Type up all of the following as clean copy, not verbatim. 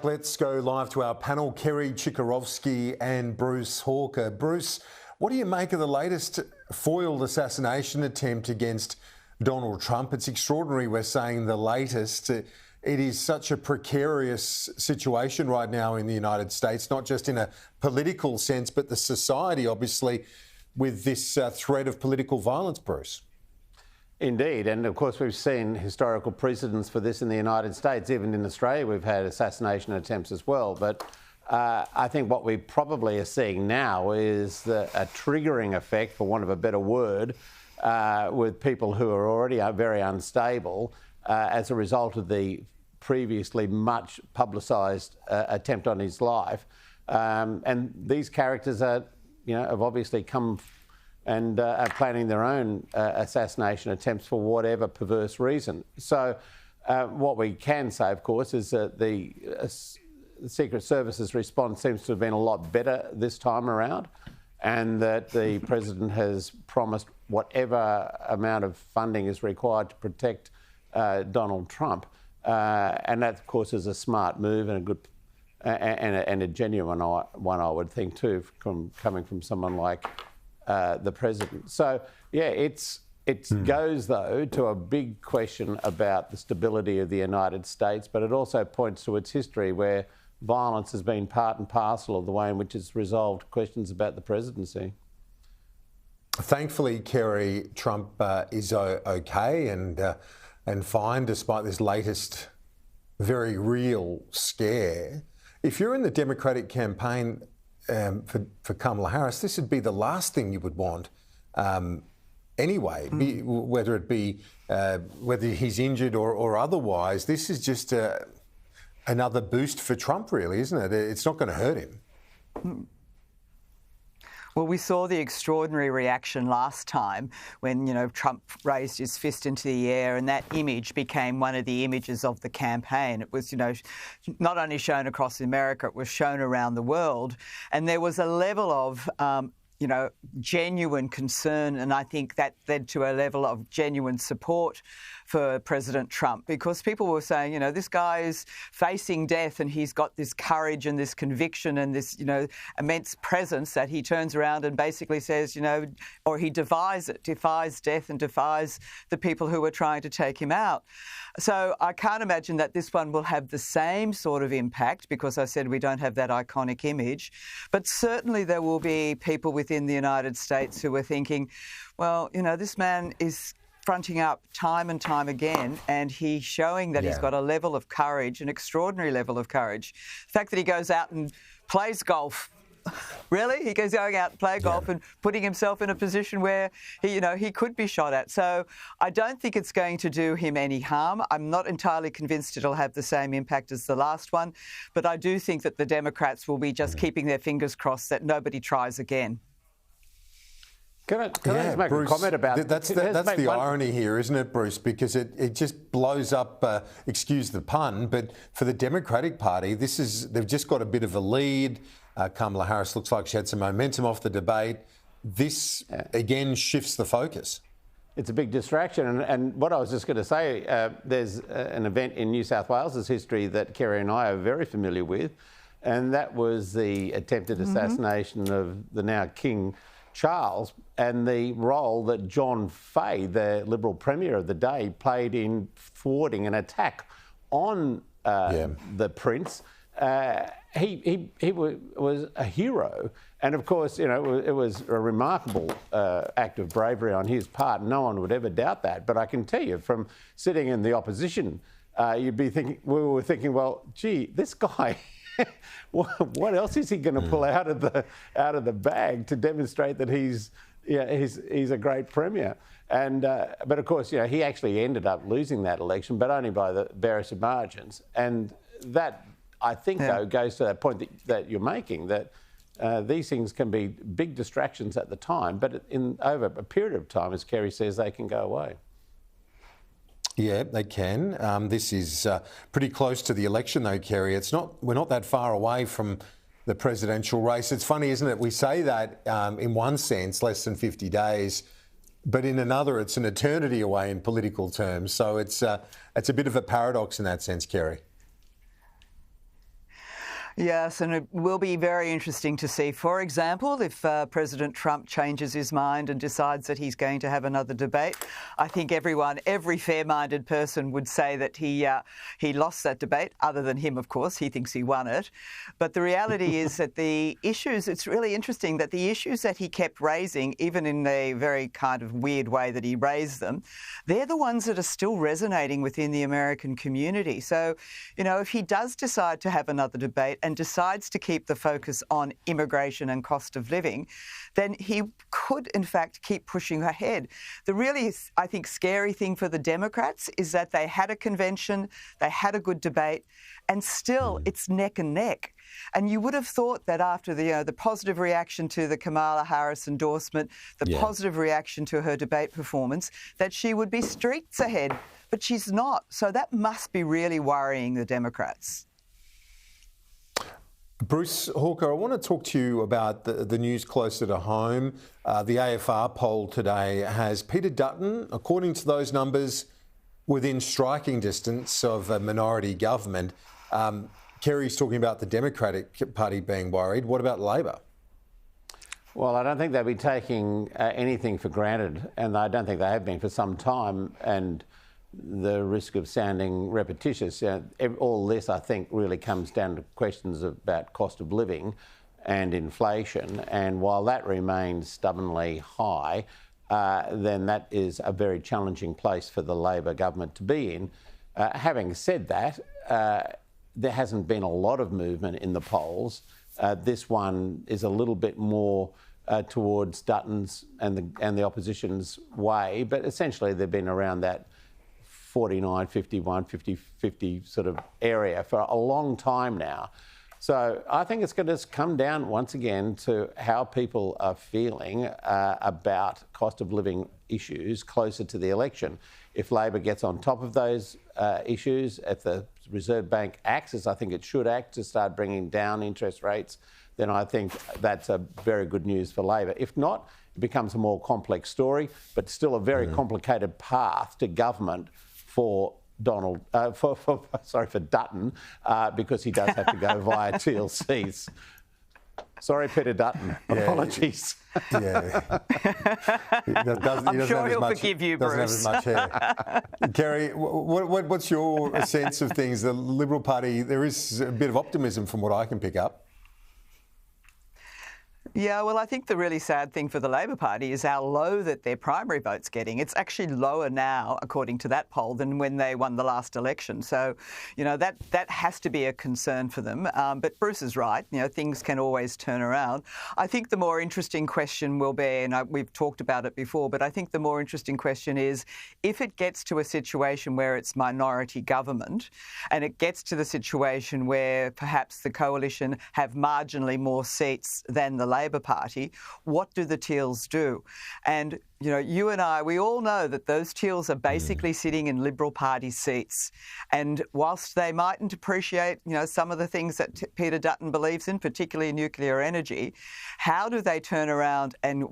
back. Let's go live to our panel, Kerry Chikarovski and Bruce Hawker. Bruce, what do you make of the latest foiled assassination attempt against Donald Trump? It's extraordinary we're saying the latest. It is such a precarious situation right now in the United States, not just in a political sense, but the society, obviously, with this threat of political violence, Bruce. Indeed, and of course we've seen historical precedents for this in the United States. Even in Australia we've had assassination attempts as well. But I think what we probably are seeing now is a triggering effect, for want of a better word, with people who are already very unstable as a result of the previously much publicised attempt on his life. And these characters have obviously come and are planning their own assassination attempts for whatever perverse reason. So what we can say, of course, is that the Secret Service's response seems to have been a lot better this time around, and that the President has promised whatever amount of funding is required to protect Donald Trump. And that, of course, is a smart move and a good and a genuine one, I would think, too, coming from someone like the President. So, yeah, it goes, though, to a big question about the stability of the United States, but it also points to its history where violence has been part and parcel of the way in which it's resolved questions about the presidency. Thankfully, Kerry, Trump is okay and fine despite this latest very real scare. If you're in the Democratic campaign for Kamala Harris, this would be the last thing you would want anyway, whether he's injured or otherwise. This is just another boost for Trump, really, isn't it? It's not going to hurt him. Well, we saw the extraordinary reaction last time when, Trump raised his fist into the air, and that image became one of the images of the campaign. It was, not only shown across America, it was shown around the world. And there was a level of genuine concern, and I think that led to a level of genuine support for President Trump, because people were saying, this guy is facing death and he's got this courage and this conviction and this, immense presence that he turns around and basically says, or he defies death and defies the people who are trying to take him out. So I can't imagine that this one will have the same sort of impact, because I said we don't have that iconic image. But certainly there will be people within the United States who are thinking, well, this man is fronting up time and time again, and he's showing that he's got a level of courage, an extraordinary level of courage. The fact that he goes out and plays golf, really? He goes going out and play golf and putting himself in a position where he could be shot at. So I don't think it's going to do him any harm. I'm not entirely convinced it'll have the same impact as the last one, but I do think that the Democrats will be just keeping their fingers crossed that nobody tries again. Can I just make Bruce, a comment about that's the irony here, isn't it, Bruce? Because it just blows up, excuse the pun, but for the Democratic Party, they've just got a bit of a lead. Kamala Harris looks like she had some momentum off the debate. This, again, shifts the focus. It's a big distraction. And what I was just going to say, there's an event in New South Wales' history that Kerry and I are very familiar with, and that was the attempted assassination of the now King Charles, and the role that John Fay, the Liberal Premier of the day, played in thwarting an attack on the Prince. He was a hero, and of course, it was a remarkable act of bravery on his part. No one would ever doubt that. But I can tell you, from sitting in the opposition, we were thinking, well, gee, this guy. What else is he going to pull out of the bag to demonstrate that he's a great premier? And but of course, he actually ended up losing that election, but only by the barest of margins. And that, I think, though, goes to that point that you're making, that these things can be big distractions at the time, but over a period of time, as Kerry says, they can go away. Yeah, they can. This is pretty close to the election, though, Kerry. We're not that far away from the presidential race. It's funny, isn't it? We say that in one sense, less than 50 days, but in another, it's an eternity away in political terms. So it's a bit of a paradox in that sense, Kerry. Yes, and it will be very interesting to see, for example, if President Trump changes his mind and decides that he's going to have another debate. I think every fair-minded person would say that he lost that debate, other than him, of course. He thinks he won it. But the reality is that it's really interesting that the issues that he kept raising, even in a very kind of weird way that he raised them, they're the ones that are still resonating within the American community. So, if he does decide to have another debate and decides to keep the focus on immigration and cost of living, then he could, in fact, keep pushing ahead. The really, I think, scary thing for the Democrats is that they had a convention, they had a good debate, and still it's neck and neck. And you would have thought that after the positive reaction to the Kamala Harris endorsement, the positive reaction to her debate performance, that she would be streets ahead, but she's not. So that must be really worrying the Democrats. Bruce Hawker, I want to talk to you about the news closer to home. The AFR poll today has Peter Dutton, according to those numbers, within striking distance of a minority government. Kerry's talking about the Democratic Party being worried. What about Labor? Well, I don't think they'll be taking anything for granted, and I don't think they have been for some time. And the risk of sounding repetitious, all this, I think, really comes down to questions about cost of living and inflation. And while that remains stubbornly high, then that is a very challenging place for the Labor government to be in. Having said that, there hasn't been a lot of movement in the polls. This one is a little bit more towards Dutton's and the opposition's way, but essentially they've been around that 49, 51, 50, 50 sort of area for a long time now. So I think it's going to come down once again to how people are feeling about cost of living issues closer to the election. If Labor gets on top of those issues, if the Reserve Bank acts as I think it should act to start bringing down interest rates, then I think that's a very good news for Labor. If not, it becomes a more complex story, but still a very complicated path to government for for Dutton, because he does have to go via TLCs. Sorry, Peter Dutton. Apologies. Yeah. I'm sure he'll forgive you, Bruce. Doesn't have as much hair. Kerry, what's your sense of things? The Liberal Party, there is a bit of optimism from what I can pick up. Yeah, well, I think the really sad thing for the Labor Party is how low that their primary vote's getting. It's actually lower now, according to that poll, than when they won the last election. So, that has to be a concern for them. But Bruce is right. Things can always turn around. I think the more interesting question will be, and we've talked about it before, but I think the more interesting question is if it gets to a situation where it's minority government and it gets to the situation where perhaps the coalition have marginally more seats than the Labor Party, what do the Teals do? And, you and I, we all know that those Teals are basically sitting in Liberal Party seats. And whilst they mightn't appreciate, some of the things that Peter Dutton believes in, particularly nuclear energy, how do they turn around and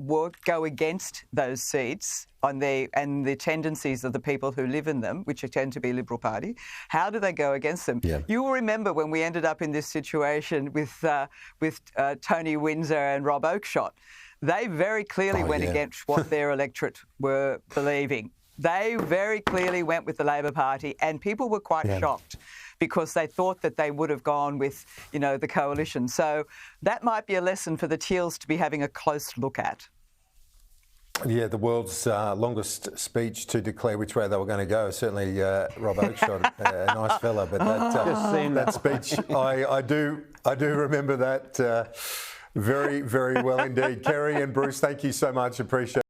go against those seats and the tendencies of the people who live in them, which tend to be Liberal Party? How do they go against them? Yeah. You will remember when we ended up in this situation with Tony Windsor and Rob Oakeshott. They very clearly went against what their electorate were believing. They very clearly went with the Labor Party, and people were quite shocked because they thought that they would have gone with, the coalition. So that might be a lesson for the Teals to be having a close look at. Yeah, the world's longest speech to declare which way they were going to go. Certainly, Rob Oakeshott, a nice fella, but that speech, I do remember that very, very well indeed. Kerry and Bruce, thank you so much. Appreciate it.